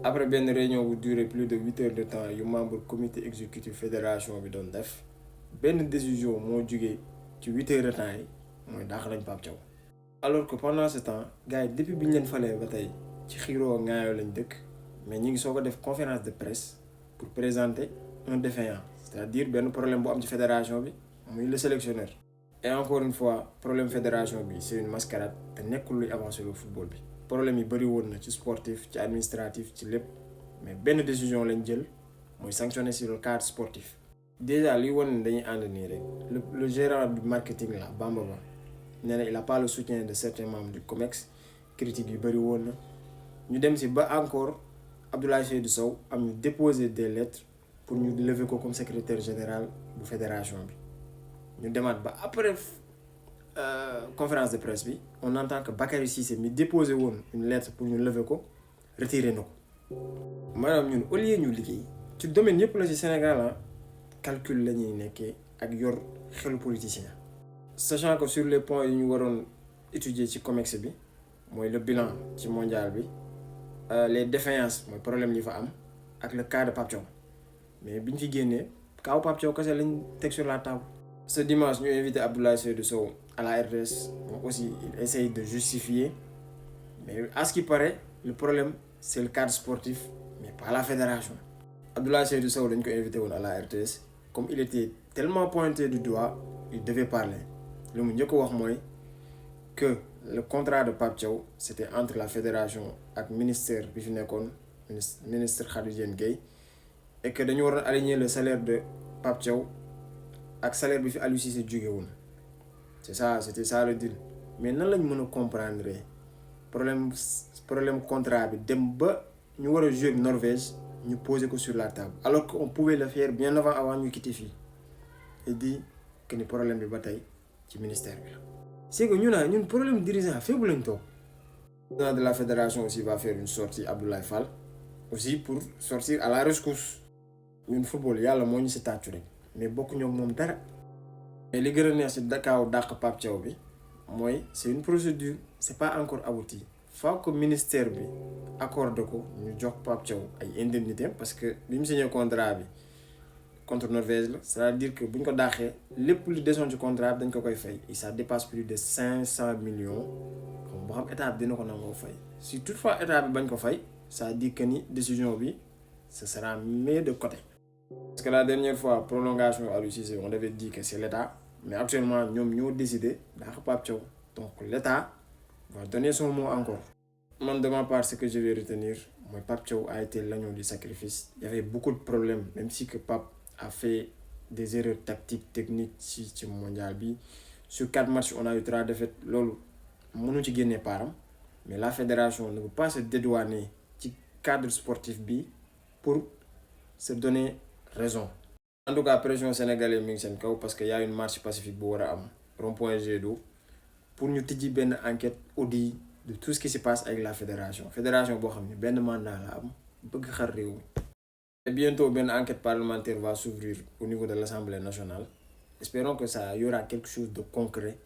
après benn réunion bu duré plus de 8 heures de temps yu membre comité exécutif fédération bi doon def benn décision moo jugee ci 8 heures de temps yi mooy dàq nañ Pape Thiaw. alors que pendant ce temps gars yi depuis bi ñu leen falee ba tey ci xiiroo ngaayoo lañ dëkk mais ñi ngi soog a def conférence de presse pour présenter un défaillant c'est-à-dire benn problème bu am ci fédération bi muy le sélectionneur. et encore une fois problème fédération bi c'est une mascarade te nekkul luy avancer le football bi. problème yi bëri woon na ci sportif ci administratif ci lépp mais benn décision lañ jël mooy sanctionner sur le cadre sportif. déjà li woon ne dañuy ànd nii rek le gérant du marketing là Bamba Ba nee na il a pas le soutien de certains membres du COMEX critique yu bëri woon na ñu dem si ba encore Abdoulaye Seydou Sow am ñu déposer des lettres pour ñu lever ko comme secrétaire général bu fédération bi ñu demaat ba après conférence de presse bi on entend que Bakary Cissé mi déposé woon une lettre pour ñu lever ko retiré na ko maanaam ñun au lieu ñu liggéey ci domaine yëpp la ci Sénégal calcul la ñuy nekkee ak yor xelu politicien. sachant que sur les points yi ñu waroon étudier ci COMEX bi mooy le bilan ci mondial bi les défaillances mooy problème yi fa am ak le cas de Pape Thiaw mais biñ fi génnee kaaw Pape Thiaw kese lañ teg sur la table. ce dimanche ñu invité Abdoulaye Seydou Sow à la RTS moom aussi il essaye de justifier mais à ce qui paraît le problème c'est le cadre sportif mais pas la fédération. Abdoulaye Seydou Sow dañ ko invité woon à la RTS comme il était tellement pointé du doigt il devait parler lu mu njëkk wax mooy que le contrat de Pape Thiaw c'était entre la fédération ak ministère bi fi nekkoon ministre Khady Gueye et que dañu waroon aligner le salaire de Pape Thiaw ak salaire bi fi Aliou Cissé jóge woon c'était ça le deal. mais nan lañ mën a comprendre problème contrat bi dem ba ñu war a jouer Norvège ñu poser ko sur la table alors qu'on pouvait le faire bien avant ñu quitter fii et dit que ni problème bi ba tey ci ministère bi la. c'est que ñun problème dirigeant fépp lañ toog. Le président de la fédération aussi va faire une sortie Abdoulaye Fall aussi pour sortir à la rescousse. ñun football yàlla moo ñu si tàccu rek mais bokkuñu ak moom dara. mais li gën a neex si dakaaw dàq Pape Thiaw bi mooy c'est une procédure c'est pas encore abouti. faut que ministère bi accorde ko ñu jox Pape Thiaw ay indemnité parce que bi mu signé contrat bi contre Norvège la c'est-à-dire que bu ñu ko dàqee lépp lu desoon ci contrat bi dañ ko koy fay et ça dépasse plus de 500 millions xam boo xam état bi dina ko nangoo fay si toutefois état bi bañ ko fay ça dit que ni décision bi ce sera mis de côté. parce que la dernière fois prolongation Aliou Cissé on avait dit que c'est l'état mais actuellement ñoom ñoo décidé dàq Pape Thiaw donc l'état va donner son mot encore. Man, de ma part, ce que je vais retenir, moi, Pape Thiaw a été l'agneau du sacrifice. Il y avait beaucoup de problèmes, même si que Pape a fait des erreurs tactiques, techniques ci mondial bi. Sur 4 matchs, on a eu 3 défaites. Lolo, mënu ci génné param, mais la fédération ne peut pas se dédouaner ci cadre sportif bi pour se donner raison. En tout cas, pression sénégalais mi ngi sen kaw parce que y a une marche pacifique bu wara am rond-point Jet d'eau pour ñu tijji benn enquête audit de tout ce qui se passe avec la fédération boo xam ne benn mandat la am bëgg xar réew mi. Et bientôt benn enquête parlementaire va s'ouvrir au niveau de l'Assemblée nationale. Espérons que ça y aura quelque chose de concret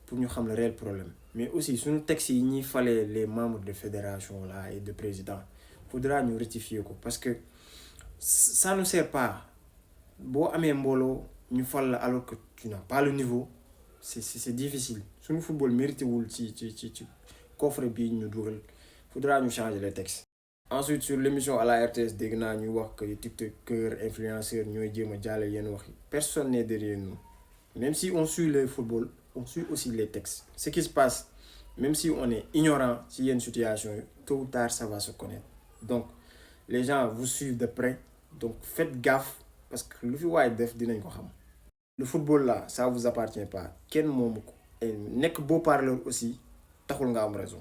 pour ñu xam le réel problème. Mais aussi suñu texte yi ñuy falee les membres de fédération là et de président faudra ñu rectifier ko parce que ça ne sert pas boo amee mbooloo ñu fal la alors que tu n'as pas le niveau. C'est difficile. Si le football mérite ci coffre bi ñu dugal, faudra ñu changer les textes. Ensuite sur l'émission à la RTS dégg naa ñu wax que tiktokers, influenceurs ñooy jéem a jaale yenn wax yi. Personne n'est derrière nous. Même si on suit le football, on suit aussi les textes. Ce qui se passe, même si on est ignorant ci yenn situation yi, tôt ou tard ça va se connaître. Donc les gens vous suivent de près. Donc faites gaffe parce que lu fi waay def dinañ ko xam. Le football là, ça vous appartient pas. Kenn moomu ko. Et nekk beau parleur aussi taxul nga am raison.